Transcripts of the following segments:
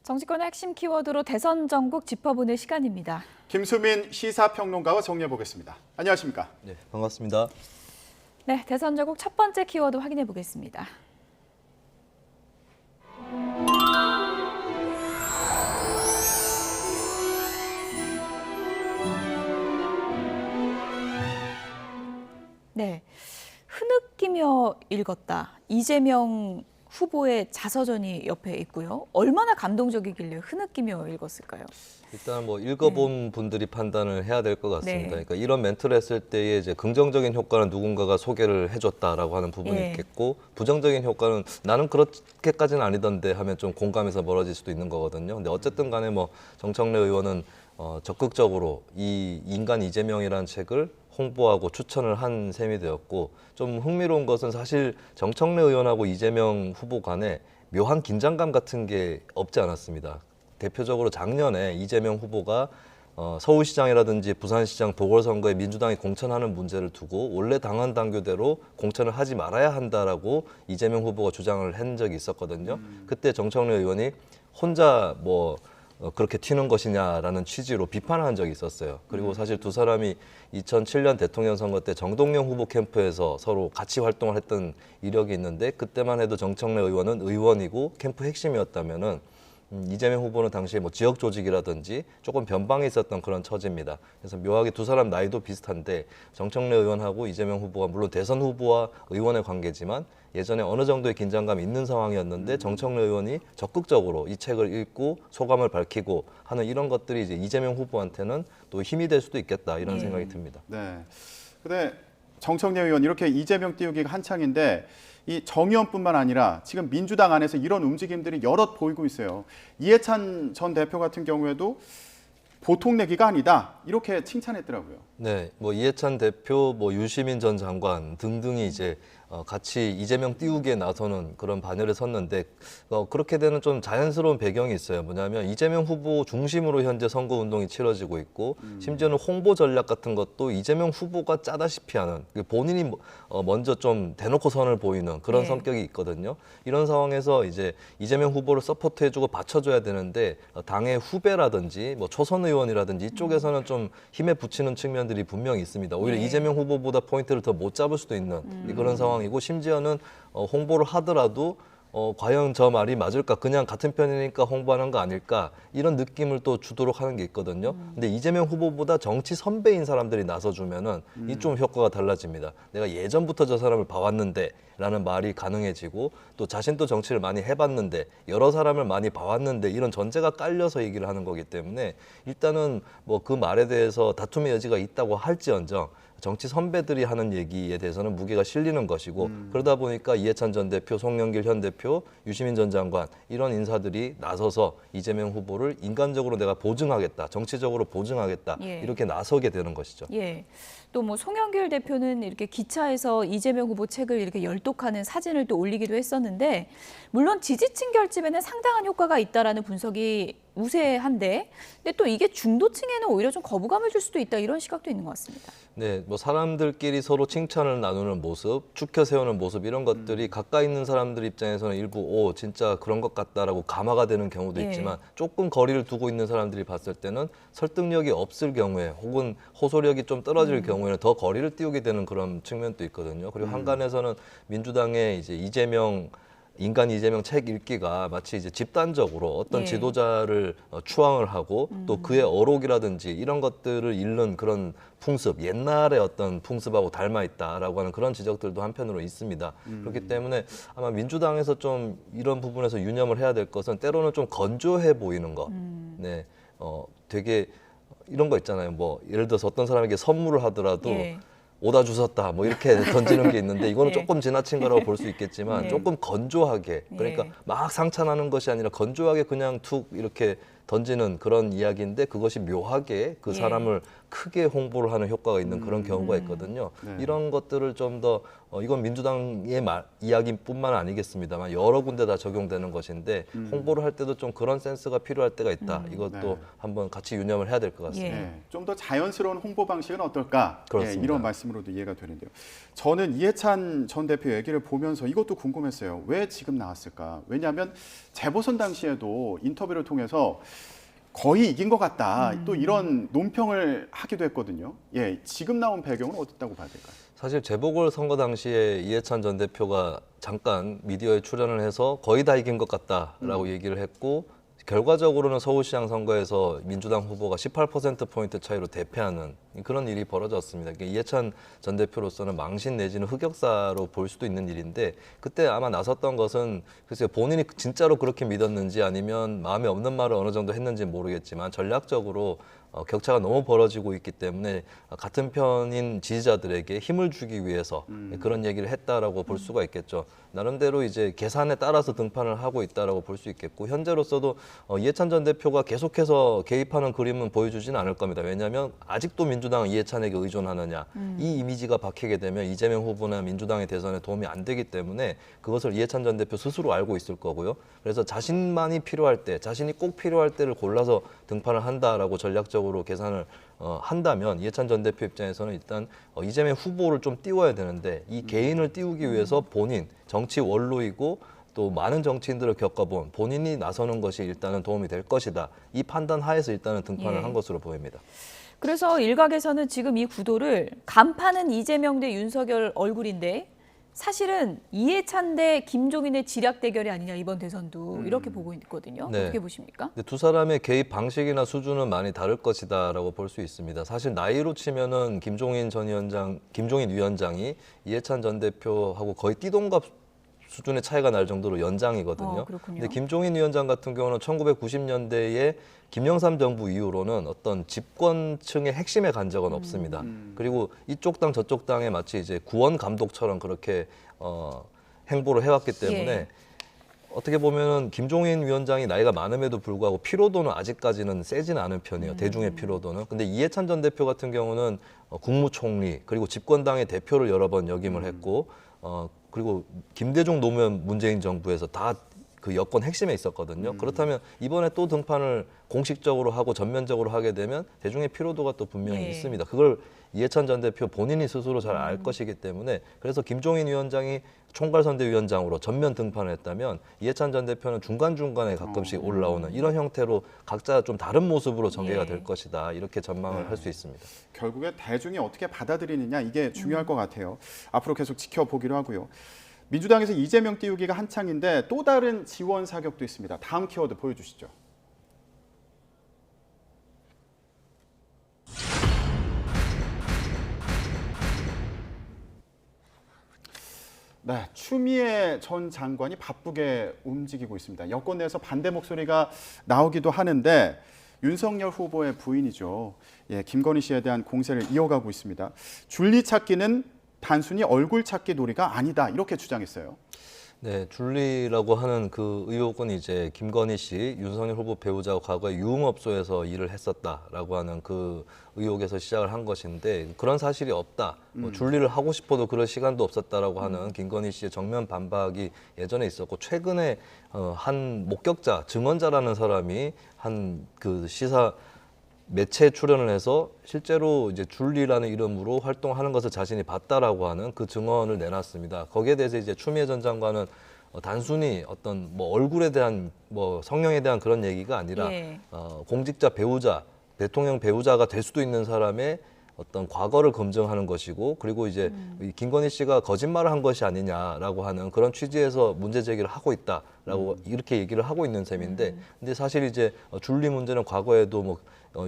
정치권의 핵심 키워드로 대선 전국 짚어보는 시간입니다. 김수민 시사평론가와 정리해 보겠습니다. 안녕하십니까? 네, 반갑습니다. 네, 대선 전국 첫 번째 키워드 확인해 보겠습니다. 네, 흐느끼며 읽었다. 이재명 후보의 자서전이 옆에 있고요. 얼마나 감동적이길래 흐느끼며 읽었을까요? 일단 뭐 읽어본 분들이 판단을 해야 될 것 같습니다. 네. 그러니까 이런 멘트를 했을 때에 이제 긍정적인 효과는 누군가가 소개를 해줬다라고 하는 부분이 예. 있겠고, 부정적인 효과는 나는 그렇게까지는 아니던데 하면 좀 공감해서 멀어질 수도 있는 거거든요. 근데 어쨌든 간에 뭐 정청래 의원은 적극적으로 이 인간 이재명이라는 책을 홍보하고 추천을 한 셈이 되었고, 좀 흥미로운 것은 사실 정청래 의원하고 이재명 후보 간에 묘한 긴장감 같은 게 없지 않았습니다. 대표적으로 작년에 이재명 후보가 서울시장이라든지 부산시장 보궐선거에 민주당이 공천하는 문제를 두고 원래 당헌 당규대로 공천을 하지 말아야 한다라고 이재명 후보가 주장을 한 적이 있었거든요. 그때 정청래 의원이 혼자 그렇게 튀는 것이냐라는 취지로 비판을 한 적이 있었어요. 그리고 사실 두 사람이 2007년 대통령 선거 때 정동영 후보 캠프에서 서로 같이 활동을 했던 이력이 있는데, 그때만 해도 정청래 의원은 의원이고 캠프 핵심이었다면은 이재명 후보는 당시에 뭐 지역 조직이라든지 조금 변방에 있었던 그런 처지입니다. 그래서 묘하게 두 사람 나이도 비슷한데 정청래 의원하고 이재명 후보가 물론 대선 후보와 의원의 관계지만 예전에 어느 정도의 긴장감이 있는 상황이었는데 정청래 의원이 적극적으로 이 책을 읽고 소감을 밝히고 하는 이런 것들이 이제 이재명 후보한테는 또 힘이 될 수도 있겠다 이런 생각이 듭니다. 네. 근데 정청래 의원 이렇게 이재명 띄우기가 한창인데 이 정의원뿐만 아니라 지금 민주당 안에서 이런 움직임들이 여럿 보이고 있어요. 이해찬 전 대표 같은 경우에도 보통 내기가 아니다 이렇게 칭찬했더라고요. 네, 뭐 이해찬 대표, 유시민 전 장관 등등이 이제 같이 이재명 띄우기에 나서는 그런 반열에 섰는데 그렇게 되는 좀 자연스러운 배경이 있어요. 뭐냐면 이재명 후보 중심으로 현재 선거 운동이 치러지고 있고 심지어는 홍보 전략 같은 것도 이재명 후보가 짜다시피 하는, 본인이 먼저 좀 대놓고 선을 보이는 그런 네. 성격이 있거든요. 이런 상황에서 이제 이재명 후보를 서포트해주고 받쳐줘야 되는데 당의 후배라든지 초선 의원이라든지 이쪽에서는 좀 힘에 붙이는 측면들이 분명히 있습니다. 오히려 네. 이재명 후보보다 포인트를 더 못 잡을 수도 있는 그런 상황이고, 심지어는 홍보를 하더라도 과연 저 말이 맞을까? 그냥 같은 편이니까 홍보하는 거 아닐까? 이런 느낌을 또 주도록 하는 게 있거든요. 근데 이재명 후보보다 정치 선배인 사람들이 나서주면은 이 좀 효과가 달라집니다. 내가 예전부터 저 사람을 봐왔는데 라는 말이 가능해지고, 또 자신도 정치를 많이 해봤는데 여러 사람을 많이 봐왔는데 이런 전제가 깔려서 얘기를 하는 거기 때문에 일단은 그 말에 대해서 다툼의 여지가 있다고 할지언정 정치 선배들이 하는 얘기에 대해서는 무게가 실리는 것이고, 그러다 보니까 이해찬 전 대표, 송영길 현 대표, 유시민 전 장관 이런 인사들이 나서서 이재명 후보를 인간적으로 내가 보증하겠다, 정치적으로 보증하겠다 예. 이렇게 나서게 되는 것이죠. 예. 또 송영길 대표는 이렇게 기차에서 이재명 후보 책을 이렇게 열독하는 사진을 또 올리기도 했었는데, 물론 지지층 결집에는 상당한 효과가 있다라는 분석이 우세한데, 근데 또 이게 중도층에는 오히려 좀 거부감을 줄 수도 있다 이런 시각도 있는 것 같습니다. 네, 사람들끼리 서로 칭찬을 나누는 모습, 축혀 세우는 모습 이런 것들이 가까이 있는 사람들 입장에서는 일부 진짜 그런 것 같다라고 감화가 되는 경우도 예. 있지만, 조금 거리를 두고 있는 사람들이 봤을 때는 설득력이 없을 경우에 혹은 호소력이 좀 떨어질 경우에는 더 거리를 띄우게 되는 그런 측면도 있거든요. 그리고 한간에서는 민주당의 이제 인간 이재명 책 읽기가 마치 이제 집단적으로 어떤 예. 지도자를 추앙을 하고 또 그의 어록이라든지 이런 것들을 읽는 그런 풍습, 옛날의 어떤 풍습하고 닮아 있다라고 하는 그런 지적들도 한편으로 있습니다. 그렇기 때문에 아마 민주당에서 좀 이런 부분에서 유념을 해야 될 것은 때로는 좀 건조해 보이는 것. 네, 되게 이런 거 있잖아요. 예를 들어서 어떤 사람에게 선물을 하더라도 예. 오다 주셨다 이렇게 던지는 게 있는데, 이거는 예. 조금 지나친 거라고 볼 수 있겠지만 예. 조금 건조하게, 그러니까 예. 막 상찬하는 것이 아니라 건조하게 그냥 툭 이렇게 던지는 그런 이야기인데 그것이 묘하게 그 예. 사람을 크게 홍보를 하는 효과가 있는 그런 경우가 있거든요. 네. 이런 것들을 좀 더 이건 민주당의 이야기뿐만 아니겠습니다만 여러 군데 다 적용되는 것인데 홍보를 할 때도 좀 그런 센스가 필요할 때가 있다. 이것도 네. 한번 같이 유념을 해야 될 것 같습니다. 예. 네, 좀 더 자연스러운 홍보 방식은 어떨까? 그렇습니다. 이런 말씀으로도 이해가 되는데요. 저는 이해찬 전 대표 얘기를 보면서 이것도 궁금했어요. 왜 지금 나왔을까? 왜냐하면 재보선 당시에도 인터뷰를 통해서 거의 이긴 것 같다. 또 이런 논평을 하기도 했거든요. 예, 지금 나온 배경은 어떻다고 봐야 될까요? 사실 재보궐 선거 당시에 이해찬 전 대표가 잠깐 미디어에 출연을 해서 거의 다 이긴 것 같다라고 얘기를 했고 결과적으로는 서울시장 선거에서 민주당 후보가 18%포인트 차이로 대패하는 그런 일이 벌어졌습니다. 그러니까 이해찬 전 대표로서는 망신 내지는 흑역사로 볼 수도 있는 일인데 그때 아마 나섰던 것은 글쎄요 본인이 진짜로 그렇게 믿었는지 아니면 마음에 없는 말을 어느 정도 했는지 모르겠지만 전략적으로 격차가 너무 벌어지고 있기 때문에 같은 편인 지지자들에게 힘을 주기 위해서 그런 얘기를 했다라고 볼 수가 있겠죠. 나름대로 이제 계산에 따라서 등판을 하고 있다라고 볼 수 있겠고 현재로서도 이해찬 전 대표가 계속해서 개입하는 그림은 보여주지는 않을 겁니다. 왜냐하면 아직도 민주당은 이해찬에게 의존하느냐 이 이미지가 박히게 되면 이재명 후보나 민주당의 대선에 도움이 안 되기 때문에 그것을 이해찬 전 대표 스스로 알고 있을 거고요. 그래서 자신만이 필요할 때, 자신이 꼭 필요할 때를 골라서 등판을 한다라고 전략적으로 계산을 한다면 이해찬 전 대표 입장에서는 일단 이재명 후보를 좀 띄워야 되는데 이 개인을 띄우기 위해서 본인 정치 원로이고 또 많은 정치인들을 겪어본 본인이 나서는 것이 일단은 도움이 될 것이다. 이 판단 하에서 일단은 등판을 예. 한 것으로 보입니다. 그래서 일각에서는 지금 이 구도를 간판은 이재명 대 윤석열 얼굴인데 사실은 이해찬 대 김종인의 지략 대결이 아니냐 이번 대선도 이렇게 보고 있거든요. 네. 어떻게 보십니까? 근데 두 사람의 개입 방식이나 수준은 많이 다를 것이다라고 볼 수 있습니다. 사실 나이로 치면은 김종인 위원장이 이해찬 전 대표하고 거의 띠동갑 수준의 차이가 날 정도로 연장이거든요. 그렇군요. 근데 김종인 위원장 같은 경우는 1990년대에 김영삼 정부 이후로는 어떤 집권층의 핵심에 간 적은 없습니다. 그리고 이쪽 당 저쪽 당에 마치 이제 구원 감독처럼 그렇게 행보를 해왔기 때문에 예. 어떻게 보면은 김종인 위원장이 나이가 많음에도 불구하고 피로도는 아직까지는 세지는 않은 편이에요. 대중의 피로도는. 근데 이해찬 전 대표 같은 경우는 국무총리 그리고 집권당의 대표를 여러 번 역임을 했고 그리고 김대중 노무현 문재인 정부에서 다 그 여권 핵심에 있었거든요. 그렇다면 이번에 또 등판을 공식적으로 하고 전면적으로 하게 되면 대중의 피로도가 또 분명히 예. 있습니다. 그걸 이해찬 전 대표 본인이 스스로 잘 알 것이기 때문에 그래서 김종인 위원장이 총괄선대위원장으로 전면 등판을 했다면 이해찬 전 대표는 중간중간에 가끔씩 올라오는 이런 형태로 각자 좀 다른 모습으로 전개가 예. 될 것이다. 이렇게 전망을 할 수 있습니다. 결국에 대중이 어떻게 받아들이느냐 이게 중요할 것 같아요. 앞으로 계속 지켜보기로 하고요. 민주당에서 이재명 띄우기가 한창인데 또 다른 지원 사격도 있습니다. 다음 키워드 보여주시죠. 네, 추미애 전 장관이 바쁘게 움직이고 있습니다. 여권 내에서 반대 목소리가 나오기도 하는데 윤석열 후보의 부인이죠. 예, 김건희 씨에 대한 공세를 이어가고 있습니다. 줄리 찾기는 단순히 얼굴 찾기 놀이가 아니다 이렇게 주장했어요. 네, 줄리라고 하는 그 의혹은 이제 김건희 씨, 윤석열 후보 배우자가 과거에 유흥업소에서 일을 했었다라고 하는 그 의혹에서 시작을 한 것인데 그런 사실이 없다. 뭐 줄리를 하고 싶어도 그럴 시간도 없었다라고 하는 김건희 씨의 정면 반박이 예전에 있었고 최근에 한 목격자, 증언자라는 사람이 한 그 시사 매체에 출연을 해서 실제로 이제 줄리라는 이름으로 활동하는 것을 자신이 봤다라고 하는 그 증언을 내놨습니다. 거기에 대해서 이제 추미애 전 장관은 단순히 어떤 뭐 얼굴에 대한 뭐 성형에 대한 그런 얘기가 아니라 예. 공직자 배우자, 대통령 배우자가 될 수도 있는 사람의 어떤 과거를 검증하는 것이고 그리고 이제 이 김건희 씨가 거짓말을 한 것이 아니냐라고 하는 그런 취지에서 문제 제기를 하고 있다라고 이렇게 얘기를 하고 있는 셈인데 근데 사실 이제 줄리 문제는 과거에도 뭐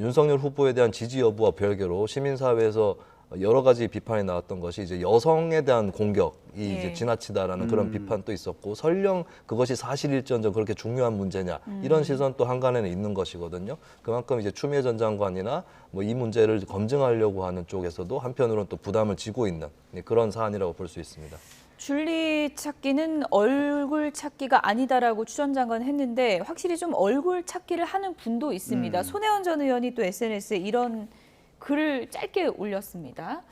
윤석열 후보에 대한 지지 여부와 별개로 시민사회에서 여러 가지 비판이 나왔던 것이 이제 여성에 대한 공격이 예. 이제 지나치다라는 그런 비판도 있었고 설령 그것이 사실일지언정 그렇게 중요한 문제냐 이런 시선 또 한간에는 있는 것이거든요. 그만큼 이제 추미애 전 장관이나 뭐 이 문제를 검증하려고 하는 쪽에서도 한편으로는 또 부담을 지고 있는 그런 사안이라고 볼 수 있습니다. 줄리 찾기는 얼굴 찾기가 아니다라고 추 전 장관은 했는데 확실히 좀 얼굴 찾기를 하는 분도 있습니다. 손혜원 전 의원이 또 SNS에 이런 글을 짧게 올렸습니다.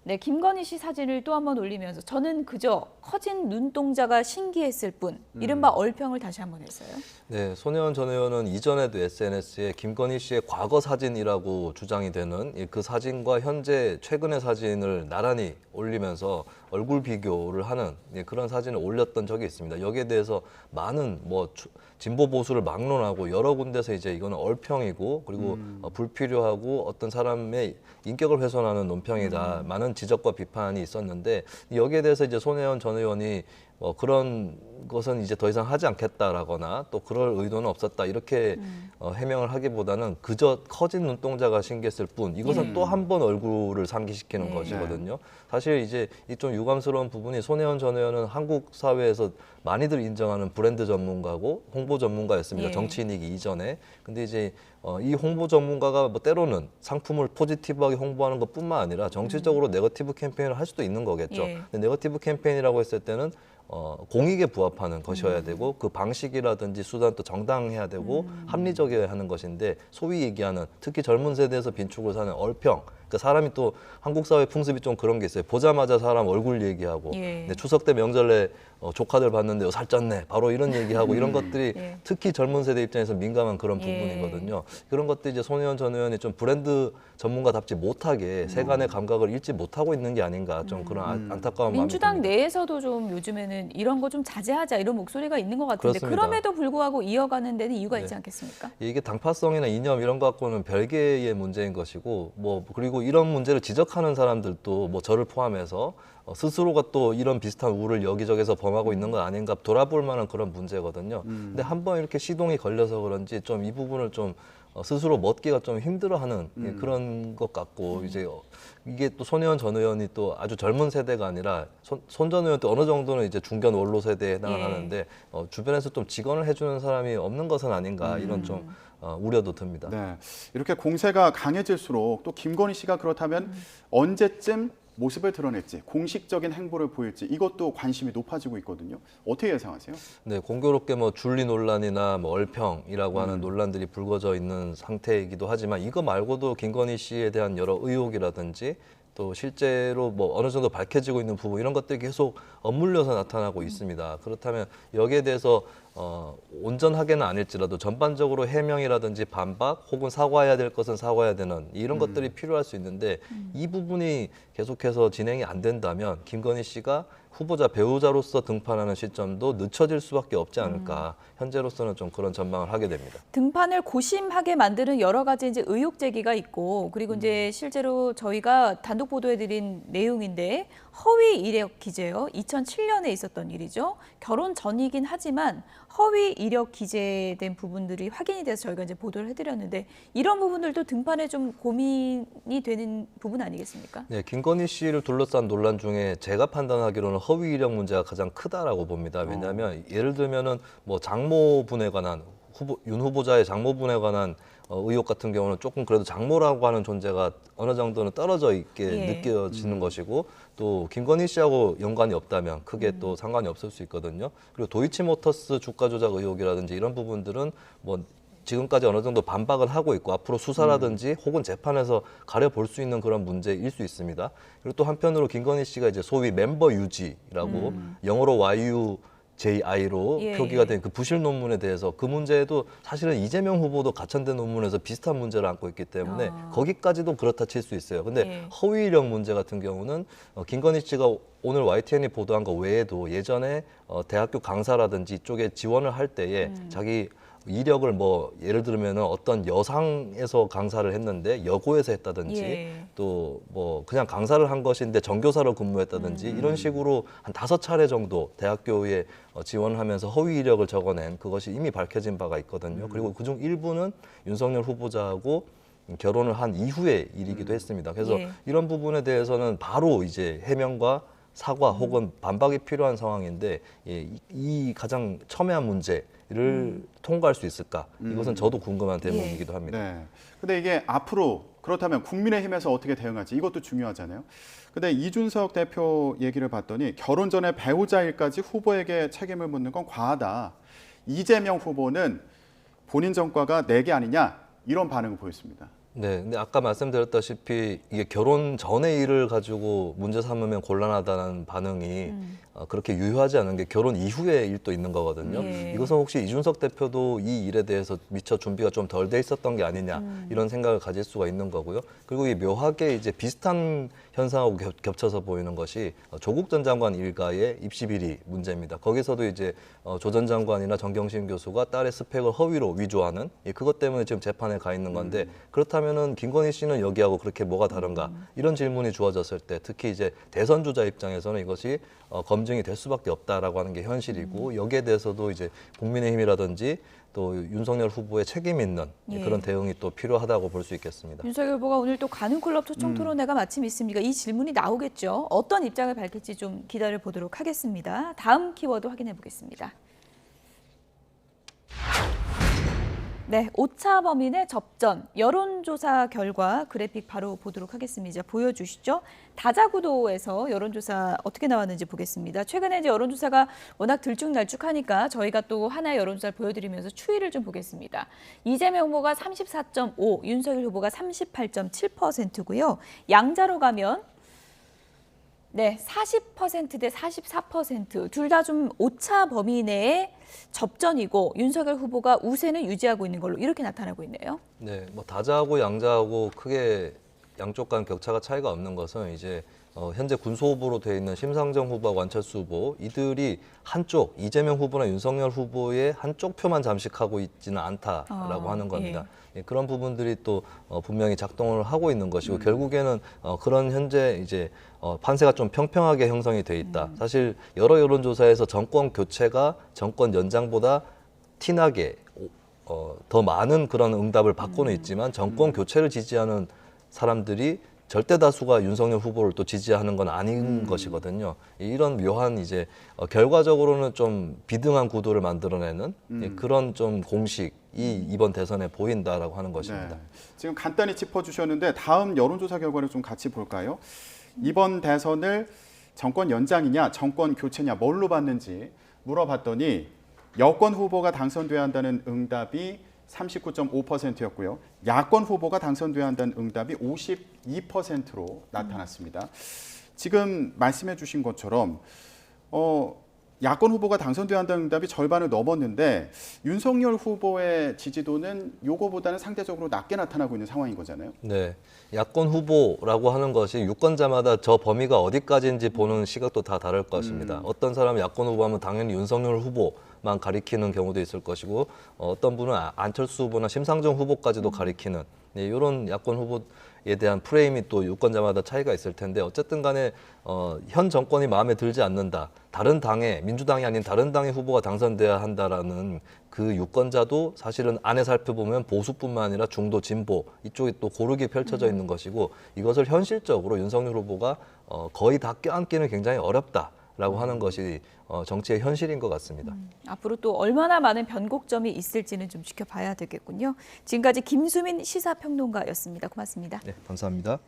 네, 김건희 씨 사진을 또 한 번 올리면서 저는 그저 커진 눈동자가 신기했을 뿐 이른바 얼평을 다시 한번 했어요. 네, 손혜원 전 의원은 이전에도 SNS에 김건희 씨의 과거 사진이라고 주장이 되는 그 사진과 현재 최근의 사진을 나란히 올리면서 얼굴 비교를 하는 그런 사진을 올렸던 적이 있습니다. 여기에 대해서 많은 진보 보수를 막론하고 여러 군데서 이제 이거는 얼평이고 그리고 불필요하고 어떤 사람의 인격을 훼손하는 논평이다. 많은 지적과 비판이 있었는데 여기에 대해서 이제 손혜원 전 의원이 그런 것은 이제 더 이상 하지 않겠다라거나 또 그럴 의도는 없었다 이렇게 해명을 하기보다는 그저 커진 눈동자가 신기했을 뿐 이것은 또 한 번 얼굴을 상기시키는 것이거든요. 사실 이제 이 좀 유감스러운 부분이 손혜원 전 의원은 한국 사회에서 많이들 인정하는 브랜드 전문가고 홍보 전문가였습니다. 정치인이기 이전에. 근데 이제 이 홍보 전문가가 때로는 상품을 포지티브하게 홍보하는 것뿐만 아니라 정치적으로 네거티브 캠페인을 할 수도 있는 거겠죠. 근데 네거티브 캠페인이라고 했을 때는 공익에 부합하는 것이어야 되고 그 방식이라든지 수단도 정당해야 되고 합리적이어야 하는 것인데 소위 얘기하는 특히 젊은 세대에서 빈축을 사는 얼평 그러니까 사람이 또 한국 사회 풍습이 좀 그런 게 있어요. 보자마자 사람 얼굴 얘기하고 근데 추석 때 명절에 조카들 봤는데 살쪘네 바로 이런 얘기하고 이런 것들이 특히 젊은 세대 입장에서 민감한 그런 부분이거든요. 그런 것들이 이제 손혜원 전 의원이 좀 브랜드 전문가답지 못하게 세간의 감각을 잃지 못하고 있는 게 아닌가 좀 그런 안타까운 마음이 민주당 듭니다. 내에서도 좀 요즘에는 이런 거 좀 자제하자 이런 목소리가 있는 것 같은데 그렇습니다. 그럼에도 불구하고 이어가는 데는 이유가 있지 않겠습니까? 이게 당파성이나 이념 이런 거 갖고는 별개의 문제인 것이고 그리고 이런 문제를 지적하는 사람들도 저를 포함해서 스스로가 또 이런 비슷한 우를 여기저기서 범하고 있는 건 아닌가 돌아볼 만한 그런 문제거든요. 근데 한번 이렇게 시동이 걸려서 그런지 좀 이 부분을 좀 스스로 멋기가 좀 힘들어하는 그런 것 같고 이제 이게 또 손혜원 전 의원이 또 아주 젊은 세대가 아니라 손 전 의원 또 어느 정도는 이제 중견 원로 세대에 해당을 하는데 주변에서 좀 직언을 해주는 사람이 없는 것은 아닌가 이런 좀 우려도 듭니다. 네, 이렇게 공세가 강해질수록 또 김건희 씨가 그렇다면 언제쯤 모습을 드러낼지 공식적인 행보를 보일지 이것도 관심이 높아지고 있거든요. 어떻게 예상하세요? 네, 공교롭게 줄리 논란이나 얼평이라고 하는 논란들이 불거져 있는 상태이기도 하지만 이거 말고도 김건희 씨에 대한 여러 의혹이라든지 또 실제로 어느 정도 밝혀지고 있는 부분 이런 것들이 계속 엇물려서 나타나고 있습니다. 그렇다면 여기에 대해서 온전하게는 아닐지라도 전반적으로 해명이라든지 반박 혹은 사과해야 될 것은 사과해야 되는 이런 것들이 필요할 수 있는데 이 부분이 계속해서 진행이 안 된다면 김건희 씨가 후보자 배우자로서 등판하는 시점도 늦춰질 수밖에 없지 않을까. 현재로서는 좀 그런 전망을 하게 됩니다. 등판을 고심하게 만드는 여러 가지 이제 의혹 제기가 있고 그리고 이제 실제로 저희가 단독 보도해드린 내용인데 허위 이력 기재요. 2007년에 있었던 일이죠. 결혼 전이긴 하지만 허위 이력 기재된 부분들이 확인이 돼서 저희가 이제 보도를 해드렸는데 이런 부분들도 등판에 좀 고민이 되는 부분 아니겠습니까? 네, 김건희 씨를 둘러싼 논란 중에 제가 판단하기로는 허위 이력 문제가 가장 크다라고 봅니다. 왜냐하면 예를 들면은 장모분에 관한 윤 후보자의 장모분에 관한 의혹 같은 경우는 조금 그래도 장모라고 하는 존재가 어느 정도는 떨어져 있게 느껴지는 것이고 또 김건희 씨하고 연관이 없다면 크게 또 상관이 없을 수 있거든요. 그리고 도이치모터스 주가 조작 의혹이라든지 이런 부분들은 지금까지 어느 정도 반박을 하고 있고 앞으로 수사라든지 혹은 재판에서 가려볼 수 있는 그런 문제일 수 있습니다. 그리고 또 한편으로 김건희 씨가 이제 소위 멤버 유지라고 영어로 YUJI로 표기가 된 그 부실 논문에 대해서 그 문제에도 사실은 이재명 후보도 가천된 논문에서 비슷한 문제를 안고 있기 때문에 거기까지도 그렇다 칠 수 있어요. 근데 허위 이력 문제 같은 경우는 김건희 씨가 오늘 YTN이 보도한 거 외에도 예전에 대학교 강사라든지 이쪽에 지원을 할 때에 자기 이력을 예를 들면 어떤 여상에서 강사를 했는데 여고에서 했다든지 또 그냥 강사를 한 것인데 정교사로 근무했다든지 이런 식으로 한 5차례 정도 대학교에 지원을 하면서 허위 이력을 적어낸 그것이 이미 밝혀진 바가 있거든요. 그리고 그중 일부는 윤석열 후보자하고 결혼을 한 이후의 일이기도 했습니다. 그래서 이런 부분에 대해서는 바로 이제 해명과 사과 혹은 반박이 필요한 상황인데 이 가장 첨예한 문제 통과할 수 있을까? 이것은 저도 궁금한 대목이기도 합니다. 네. 근데 이게 앞으로 그렇다면 국민의힘에서 어떻게 대응하지? 이것도 중요하잖아요. 근데 이준석 대표 얘기를 봤더니 결혼 전에 배우자일까지 후보에게 책임을 묻는 건 과하다. 이재명 후보는 본인 전과가 내 게 아니냐 이런 반응을 보였습니다. 네, 근데 아까 말씀드렸다시피 이게 결혼 전의 일을 가지고 문제 삼으면 곤란하다는 반응이 그렇게 유효하지 않은 게 결혼 이후의 일도 있는 거거든요. 예. 이것은 혹시 이준석 대표도 이 일에 대해서 미처 준비가 좀 덜 돼 있었던 게 아니냐 이런 생각을 가질 수가 있는 거고요. 그리고 이 묘하게 이제 비슷한 현상하고 겹쳐서 보이는 것이 조국 전 장관 일가의 입시 비리 문제입니다. 거기서도 이제 조 전 장관이나 정경심 교수가 딸의 스펙을 허위로 위조하는 그것 때문에 지금 재판에 가 있는 건데 그렇다면은 김건희 씨는 여기하고 그렇게 뭐가 다른가 이런 질문이 주어졌을 때 특히 이제 대선 주자 입장에서는 이것이 검증이 될 수밖에 없다라고 하는 게 현실이고 여기에 대해서도 이제 국민의힘이라든지 또 윤석열 후보의 책임 있는 예. 그런 대응이 또 필요하다고 볼 수 있겠습니다. 윤석열 후보가 오늘 또 가는클럽 초청 토론회가 마침 있습니까? 이 질문이 나오겠죠. 어떤 입장을 밝힐지 좀 기다려 보도록 하겠습니다. 다음 키워드 확인해 보겠습니다. 네, 오차 범인의 접전, 여론조사 결과 그래픽 바로 보도록 하겠습니다. 보여주시죠. 다자구도에서 여론조사 어떻게 나왔는지 보겠습니다. 최근에 이제 여론조사가 워낙 들쭉날쭉하니까 저희가 또 하나의 여론조사를 보여드리면서 추이를 좀 보겠습니다. 이재명 후보가 34.5, 윤석열 후보가 38.7%고요. 양자로 가면 네, 40%대 44%. 둘 다 좀 오차 범위 내의 접전이고 윤석열 후보가 우세는 유지하고 있는 걸로 이렇게 나타나고 있네요. 네, 뭐 다자하고 양자하고 크게 양쪽 간 격차가 차이가 없는 것은 이제 현재 군소 후보로 돼 있는 심상정 후보와 안철수 후보 이들이 한쪽 이재명 후보나 윤석열 후보의 한쪽 표만 잠식하고 있지는 않다라고 하는 겁니다. 예, 그런 부분들이 또 분명히 작동을 하고 있는 것이고 결국에는 그런 현재 이제 판세가 좀 평평하게 형성이 돼 있다. 사실 여러 여론조사에서 정권 교체가 정권 연장보다 티나게 더 많은 그런 응답을 받고는 있지만 정권 교체를 지지하는 사람들이 절대 다수가 윤석열 후보를 또 지지하는 건 아닌 것이거든요. 이런 묘한 이제 결과적으로는 좀 비등한 구도를 만들어내는 그런 좀 공식이 이번 대선에 보인다라고 하는 것입니다. 네. 지금 간단히 짚어주셨는데 다음 여론조사 결과를 좀 같이 볼까요? 이번 대선을 정권 연장이냐 정권 교체냐 뭘로 봤는지 물어봤더니 여권 후보가 당선돼야 한다는 응답이 39.5%였고요. 야권 후보가 당선돼야 한다는 응답이 52%로 나타났습니다. 지금 말씀해 주신 것처럼 야권 후보가 당선돼야 한다는 응답이 절반을 넘었는데 윤석열 후보의 지지도는 요거보다는 상대적으로 낮게 나타나고 있는 상황인 거잖아요. 네, 야권 후보라고 하는 것이 유권자마다 저 범위가 어디까지인지 보는 시각도 다 다를 것입니다. 어떤 사람은 야권 후보하면 당연히 윤석열 후보만 가리키는 경우도 있을 것이고 어떤 분은 안철수 후보나 심상정 후보까지도 가리키는 이런 야권 후보에 대한 프레임이 또 유권자마다 차이가 있을 텐데 어쨌든 간에 현 정권이 마음에 들지 않는다. 다른 당의 민주당이 아닌 다른 당의 후보가 당선돼야 한다라는 그 유권자도 사실은 안에 살펴보면 보수뿐만 아니라 중도 진보 이쪽이 또 고르게 펼쳐져 있는 것이고 이것을 현실적으로 윤석열 후보가 거의 다 껴안기는 굉장히 어렵다라고 하는 것이 정치의 현실인 것 같습니다. 앞으로 또 얼마나 많은 변곡점이 있을지는 좀 지켜봐야 되겠군요. 지금까지 김수민 시사평론가였습니다. 고맙습니다. 네, 감사합니다.